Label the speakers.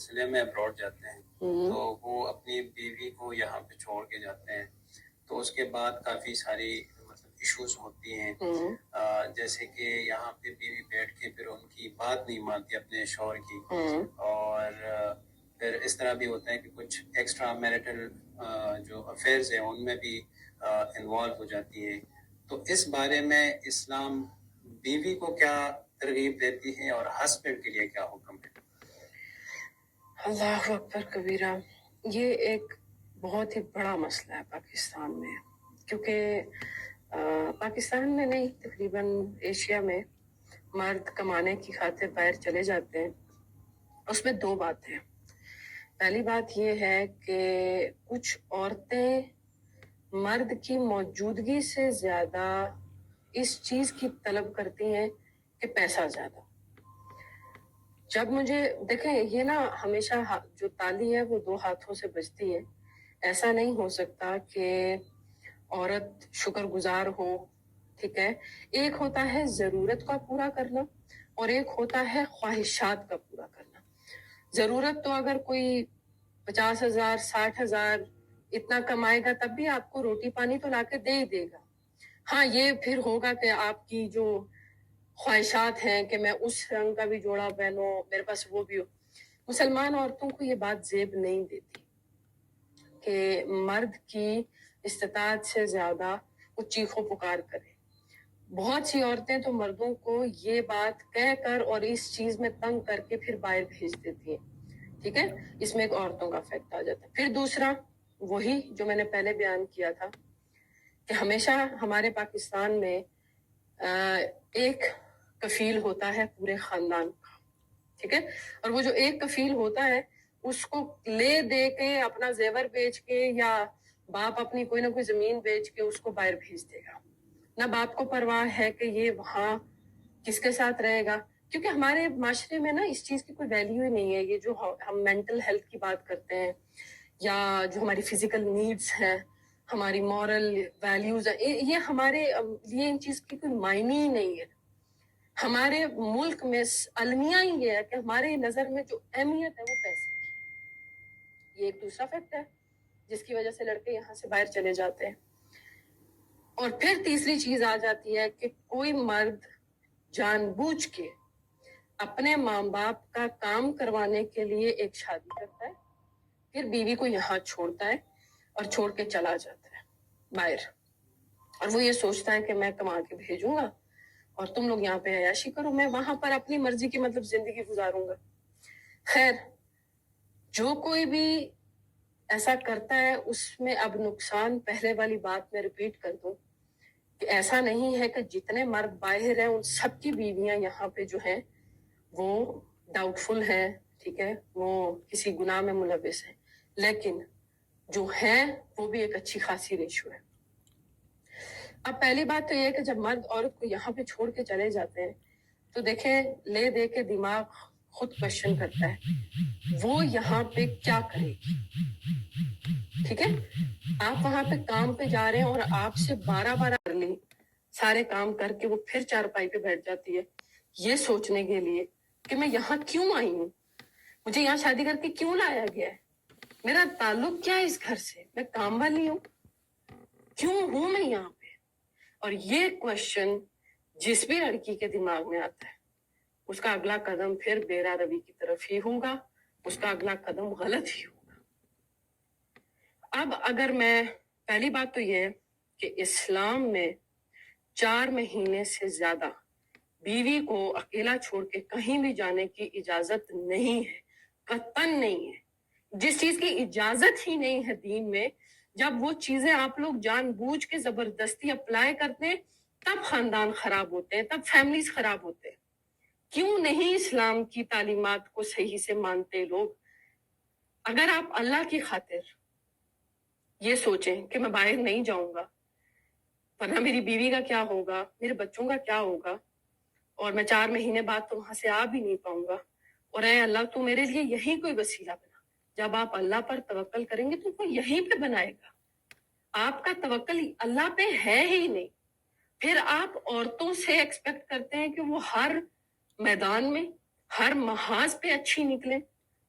Speaker 1: سلسلے میں ابراڈ جاتے ہیں تو وہ اپنی بیوی کو یہاں پہ چھوڑ کے جاتے ہیں، تو اس کے بعد کافی ساری مطلب ایشوز ہوتی ہیں، جیسے کہ یہاں پہ بیوی بیٹھ کے پھر ان کی بات نہیں مانتی اپنے شوہر کی، اور پھر اس طرح بھی ہوتا ہے کہ کچھ ایکسٹرا میرٹل جو افیئرز ہیں ان میں بھی انوالو ہو جاتی ہیں۔ تو اس بارے میں اسلام بیوی کو کیا ترغیب دیتی ہے اور ہسبینڈ کے لیے کیا حکم ہے؟
Speaker 2: اللہ اکبر کبیرہ، یہ ایک بہت ہی بڑا مسئلہ ہے پاکستان میں، کیونکہ پاکستان میں نہیں، تقریباً ایشیا میں مرد کمانے کی خاطر باہر چلے جاتے ہیں۔ اس میں دو باتیں ہیں۔ پہلی بات یہ ہے کہ کچھ عورتیں مرد کی موجودگی سے زیادہ اس چیز کی طلب کرتی ہیں کہ پیسہ زیادہ۔ جب مجھے دیکھیں، یہ نا ہمیشہ جو تالی ہے وہ دو ہاتھوں سے بجتی ہے۔ ایسا نہیں ہو سکتا کہ عورت شکر گزار ہو، ٹھیک ہے؟ ایک ہوتا ہے ضرورت کا پورا کرنا اور ایک ہوتا ہے خواہشات کا پورا کرنا۔ ضرورت تو اگر کوئی 50,000 60,000 اتنا کمائے گا تب بھی آپ کو روٹی پانی تو لا کے دے ہی دے گا۔ ہاں، یہ پھر ہوگا کہ آپ کی جو خواہشات ہیں کہ میں اس رنگ کا بھی جوڑا پہنوں، میرے پاس وہ بھی ہو۔ مسلمان عورتوں کو یہ بات زیب نہیں دیتی کہ مرد کی استطاعت سے زیادہ وہ چیخو پکار کرے۔ بہت سی عورتیں تو مردوں کو یہ بات کہہ کر اور اس چیز میں تنگ کر کے پھر باہر بھیج دیتی ہیں، ٹھیک ہے؟ اس میں ایک عورتوں کا فیکٹ آ جاتا ہے۔ پھر دوسرا، وہی جو میں نے پہلے بیان کیا تھا کہ ہمیشہ ہمارے پاکستان میں ایک کفیل ہوتا ہے پورے خاندان کا، ٹھیک ہے؟ اور وہ جو ایک کفیل ہوتا ہے اس کو لے دے کے اپنا زیور بیچ کے، یا باپ اپنی کوئی نہ کوئی زمین بیچ کے اس کو باہر بھیج دے گا۔ نہ باپ کو پرواہ ہے کہ یہ وہاں کس کے ساتھ رہے گا، کیونکہ ہمارے معاشرے میں نا اس چیز کی کوئی ویلیو ہی نہیں ہے۔ یہ جو ہم مینٹل ہیلتھ کی بات کرتے ہیں یا جو ہماری فزیکل نیڈز ہیں، ہماری مورل ویلیوز ہیں، یہ ہمارے لیے ان چیز کی کوئی معنی ہی نہیں ہے۔ ہمارے ملک میں المیہ ہی یہ ہے کہ ہمارے نظر میں جو اہمیت ہے وہ پیسے کی۔ یہ ایک دوسرا فیکٹ ہے جس کی وجہ سے لڑکے یہاں سے باہر چلے جاتے ہیں۔ اور پھر تیسری چیز آ جاتی ہے کہ کوئی مرد جان بوجھ کے اپنے ماں باپ کا کام کروانے کے لیے ایک شادی کرتا ہے، پھر بیوی کو یہاں چھوڑتا ہے اور چھوڑ کے چلا جاتا ہے باہر، اور وہ یہ سوچتا ہے کہ میں کما کے بھیجوں گا اور تم لوگ یہاں پہ عیاشی کرو، میں وہاں پر اپنی مرضی کی مطلب زندگی گزاروں گا۔ خیر، جو کوئی بھی ایسا کرتا ہے اس میں اب نقصان، پہلے والی بات میں ریپیٹ کر دوں کہ ایسا نہیں ہے کہ جتنے مرد باہر ہیں ان سب کی بیویاں یہاں پہ جو ہیں وہ ڈاؤٹ فل ہیں، ٹھیک ہے، وہ کسی گناہ میں ملوث ہیں، لیکن جو ہے وہ بھی ایک اچھی خاصی ریشو ہے۔ اب پہلی بات تو یہ ہے کہ جب مرد عورت کو یہاں پہ چھوڑ کے چلے جاتے ہیں تو دیکھیں، لے دے کے دماغ خود کوشچن کرتا ہے وہ یہاں پہ کیا کرے گی، ٹھیک ہے؟ آپ وہاں پہ کام پہ جا رہے ہیں اور آپ سے 12 کر لی، سارے کام کر کے وہ پھر چارپائی پہ بیٹھ جاتی ہے یہ سوچنے کے لیے کہ میں یہاں کیوں آئی ہوں، مجھے یہاں شادی کر کے کیوں لایا گیا ہے، میرا تعلق کیا ہے اس گھر سے، میں کام والی ہوں، کیوں ہوں میں یہاں پہ؟ اور یہ کوشچن جس بھی لڑکی کے دماغ میں آتا ہے اس کا اگلا قدم پھر بیرا روی کی طرف ہی ہوگا، اس کا اگلا قدم غلط ہی ہوگا۔ اب اگر میں پہلی بات تو یہ ہے کہ اسلام میں 4 مہینے سے زیادہ بیوی کو اکیلا چھوڑ کے کہیں بھی جانے کی اجازت نہیں ہے، قطعاً نہیں ہے۔ جس چیز کی اجازت ہی نہیں ہے دین میں، جب وہ چیزیں آپ لوگ جان بوجھ کے زبردستی اپلائی کرتے ہیں تب خاندان خراب ہوتے ہیں، تب فیملیز خراب ہوتے ہیں۔ کیوں نہیں اسلام کی تعلیمات کو صحیح سے مانتے لوگ؟ اگر آپ اللہ کی خاطر یہ سوچیں کہ میں باہر نہیں جاؤں گا ورنہ میری بیوی کا کیا ہوگا، میرے بچوں کا کیا ہوگا، اور میں 4 مہینے بعد تو وہاں سے آ بھی نہیں پاؤں گا، اور اے اللہ تو میرے لیے یہی کوئی وسیلہ بنا۔ جب آپ اللہ پر توکل کریں گے تو وہ یہیں پہ بنائے گا۔ آپ کا توکل اللہ پہ ہے ہی نہیں، پھر آپ عورتوں سے ایکسپیکٹ کرتے ہیں کہ وہ ہر میدان میں، ہر محاذ پہ اچھی نکلیں۔